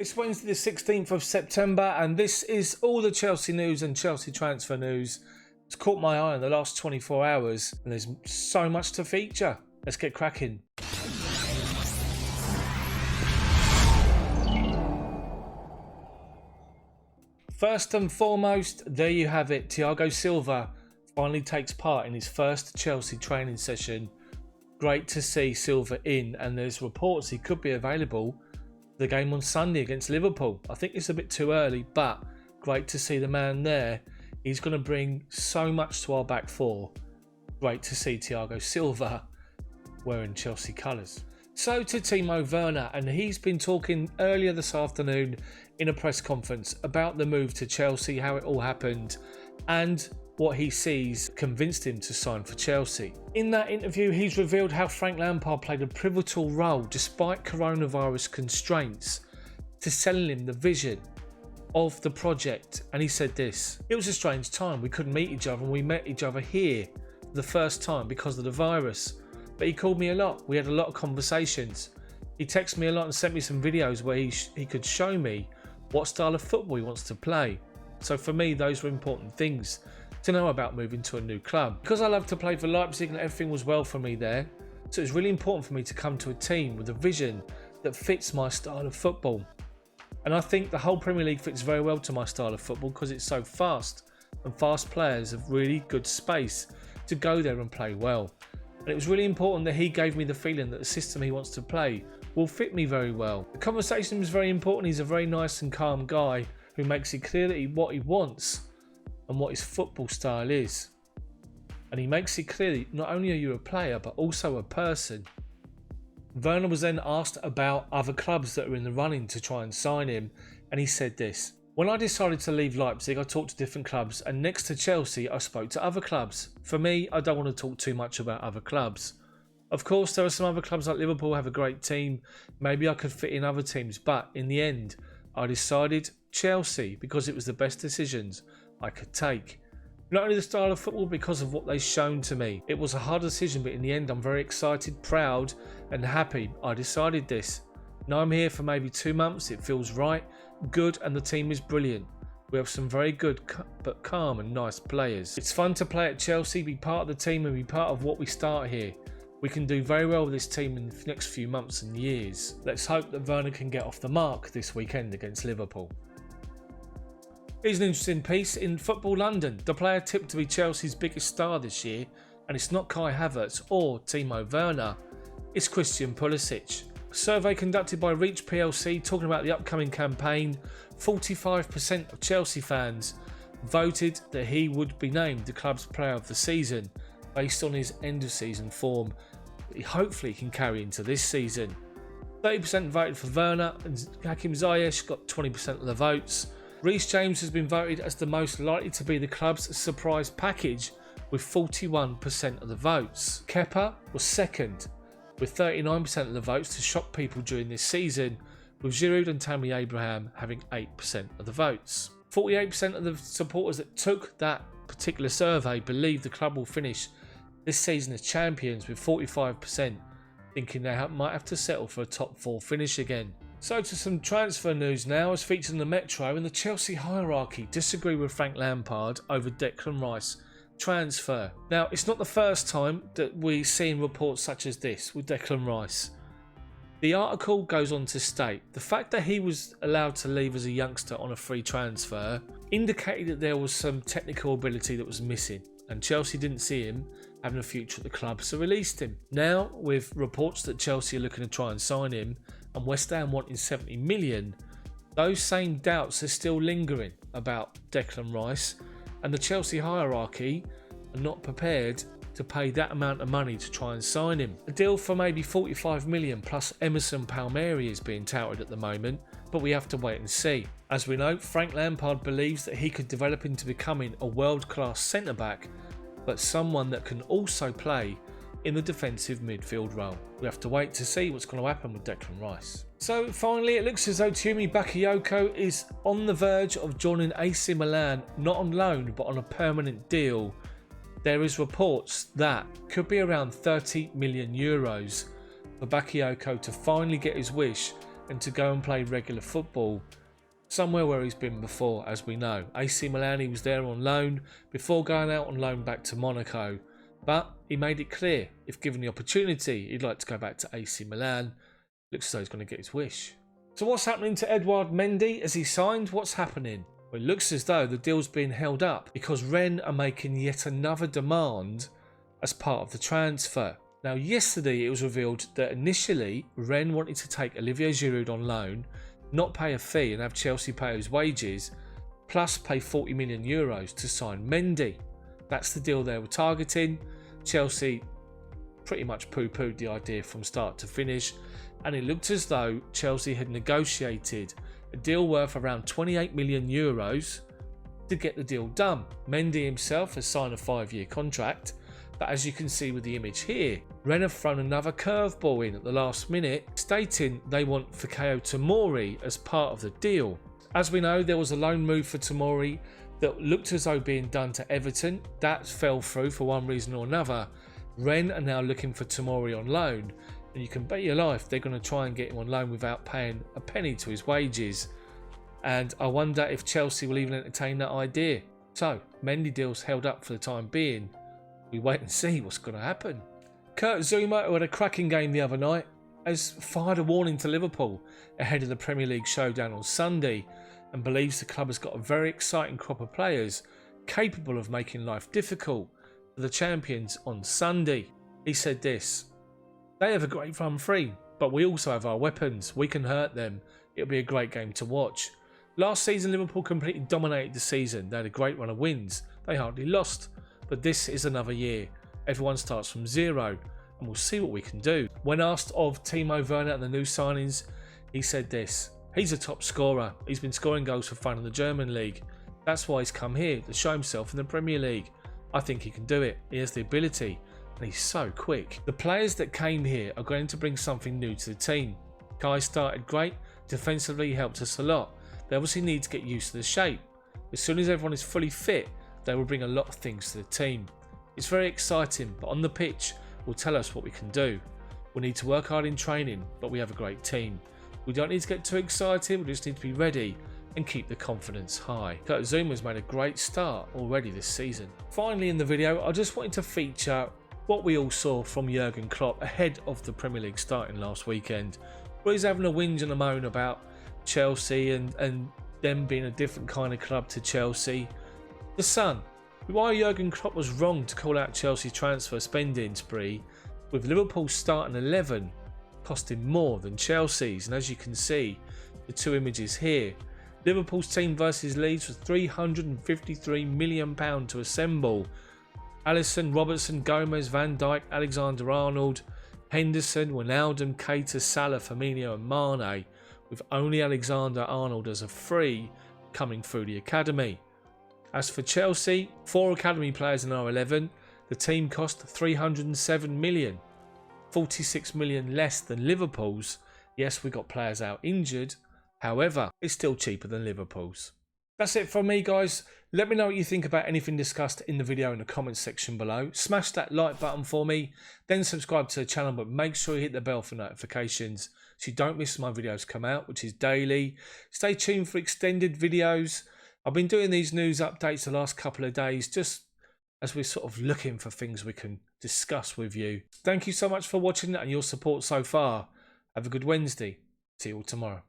It's Wednesday the 16th of September and this is all the Chelsea news and Chelsea transfer news. It's caught my eye in the last 24 hours and there's so much to feature. Let's get cracking. First and foremost, there you have it. Thiago Silva finally takes part in his first Chelsea training session. Great to see Silva in, and there's reports he could be available for the game on Sunday against Liverpool. I think it's a bit too early, but great to see the man there. He's going to bring so much to our back four. Great to see Thiago Silva wearing Chelsea colours. So to Timo Werner, and he's been talking earlier this afternoon in a press conference about the move to Chelsea, how it all happened, and what he sees convinced him to sign for Chelsea. In that interview, he's revealed how Frank Lampard played a pivotal role despite coronavirus constraints to selling him the vision of the project. And he said this: "It was a strange time. We couldn't meet each other, and we met each other here for the first time because of the virus. But he called me a lot. We had a lot of conversations. He texted me a lot and sent me some videos where he could show me what style of football he wants to play. So for me, those were important things to know about moving to a new club. Because I love to play for Leipzig and everything was well for me there, so it's really important for me to come to a team with a vision that fits my style of football. And I think the whole Premier League fits very well to my style of football because it's so fast, and fast players have really good space to go there and play well. And it was really important that he gave me the feeling that the system he wants to play will fit me very well. The conversation was very important. He's a very nice and calm guy who makes it clear that what he wants and what his football style is. And he makes it clear that not only are you a player, but also a person." Werner was then asked about other clubs that are in the running to try and sign him, and he said this: "When I decided to leave Leipzig, I talked to different clubs, and next to Chelsea, I spoke to other clubs. For me, I don't want to talk too much about other clubs. Of course, there are some other clubs like Liverpool have a great team. Maybe I could fit in other teams, but in the end, I decided Chelsea because it was the best decisions I could take. Not only the style of football, because of what they've shown to me. It was a hard decision, but in the end, I'm very excited, proud, and happy I decided this. Now I'm here for maybe 2 months. It feels right, good, and the team is brilliant. We have some very good but calm and nice players. It's fun to play at Chelsea, be part of the team, and be part of what we start here. We can do very well with this team in the next few months and years. Let's hope that Werner can get off the mark this weekend against Liverpool." Here's an interesting piece in Football London. The player tipped to be Chelsea's biggest star this year, and it's not Kai Havertz or Timo Werner, it's Christian Pulisic. A survey conducted by Reach PLC talking about the upcoming campaign, 45% of Chelsea fans voted that he would be named the club's player of the season based on his end of season form that he hopefully can carry into this season. 30% voted for Werner, and Hakim Ziyech got 20% of the votes. Reece James has been voted as the most likely to be the club's surprise package with 41% of the votes. Kepa was second with 39% of the votes to shock people during this season, with Giroud and Tammy Abraham having 8% of the votes. 48% of the supporters that took that particular survey believe the club will finish this season as champions, with 45% thinking they might have to settle for a top 4 finish again. So to some transfer news now, as featured in the Metro, and the Chelsea hierarchy disagree with Frank Lampard over Declan Rice transfer. Now, it's not the first time that we've seen reports such as this with Declan Rice. The article goes on to state the fact that he was allowed to leave as a youngster on a free transfer indicated that there was some technical ability that was missing, and Chelsea didn't see him having a future at the club, so released him. Now, with reports that Chelsea are looking to try and sign him, and West Ham wanting 70 million, those same doubts are still lingering about Declan Rice, and the Chelsea hierarchy are not prepared to pay that amount of money to try and sign him. A deal for maybe 45 million plus Emerson Palmieri is being touted at the moment, but we have to wait and see. As we know, Frank Lampard believes that he could develop into becoming a world-class centre-back, but someone that can also play in the defensive midfield role. We have to wait to see what's going to happen with Declan Rice. So finally, it looks as though Bakayoko is on the verge of joining AC Milan, not on loan but on a permanent deal. There is reports that could be around 30 million euros for Bakayoko to finally get his wish and to go and play regular football somewhere where he's been before, as we know. AC Milan, he was there on loan before going out on loan back to Monaco. But he made it clear, if given the opportunity, he'd like to go back to AC Milan. Looks as though he's going to get his wish. So what's happening to Edouard Mendy? Has he signed? What's happening? Well, it looks as though the deal's being held up because Rennes are making yet another demand as part of the transfer. Now, yesterday it was revealed that initially Rennes wanted to take Olivier Giroud on loan, not pay a fee and have Chelsea pay his wages, plus pay €40 million to sign Mendy. That's the deal they were targeting. Chelsea pretty much poo-pooed the idea from start to finish, and it looked as though Chelsea had negotiated a deal worth around €28 million to get the deal done. Mendy himself has signed a 5-year contract, but as you can see with the image here, Rennes have thrown another curveball in at the last minute, stating they want Fikayo Tomori as part of the deal. As we know, there was a loan move for Tomori that looked as though being done to Everton. That fell through for one reason or another. Rennes are now looking for Tomori on loan, and you can bet your life they're going to try and get him on loan without paying a penny to his wages. And I wonder if Chelsea will even entertain that idea. So, Mendy deal's held up for the time being. We wait and see what's going to happen. Kurt Zouma, who had a cracking game the other night, has fired a warning to Liverpool ahead of the Premier League showdown on Sunday, and believes the club has got a very exciting crop of players capable of making life difficult for the champions on Sunday. He said this: "They have a great Mon-Fri, but we also have our weapons. We can hurt them. It'll be a great game to watch. Last season, Liverpool completely dominated the season. They had a great run of wins. They hardly lost. But this is another year. Everyone starts from zero, and we'll see what we can do." When asked of Timo Werner and the new signings, he said this: "He's a top scorer. He's been scoring goals for fun in the German league. That's why he's come here, to show himself in the Premier League. I think he can do it. He has the ability, and he's so quick." The players that came here are going to bring something new to the team. Kai started great. Defensively, he helped us a lot. They obviously need to get used to the shape. As soon as everyone is fully fit, they will bring a lot of things to the team. It's very exciting, but on the pitch will tell us what we can do. We need to work hard in training, but we have a great team. We don't need to get too excited, we just need to be ready and keep the confidence high. Kurt Zouma's made a great start already this season. Finally in the video, I just wanted to feature what we all saw from Jurgen Klopp ahead of the Premier League starting last weekend, where he's having a whinge and a moan about Chelsea and them being a different kind of club to Chelsea. The Sun, why Jurgen Klopp was wrong to call out Chelsea's transfer spending spree, with Liverpool's starting 11 costing more than Chelsea's. And as you can see, the two images here, Liverpool's team versus Leeds was £353 million to assemble. Alisson, Robertson, Gomez, Van Dijk, Alexander-Arnold, Henderson, Wijnaldum, Keita, Salah, Firmino and Mane, with only Alexander-Arnold as a free coming through the academy. As for Chelsea, 4 academy players in our 11, the team cost £307 million, £46 million less than Liverpool's. Yes, we got players out injured, however, it's still cheaper than Liverpool's. That's it from me, guys. Let me know what you think about anything discussed in the video in the comments section below. Smash that like button for me, then subscribe to the channel, but make sure you hit the bell for notifications so you don't miss my videos come out, which is daily. Stay tuned for extended videos. I've been doing these news updates the last couple of days, just as we're sort of looking for things we can discuss with you. Thank you so much for watching and your support so far. Have a good Wednesday. See you all tomorrow.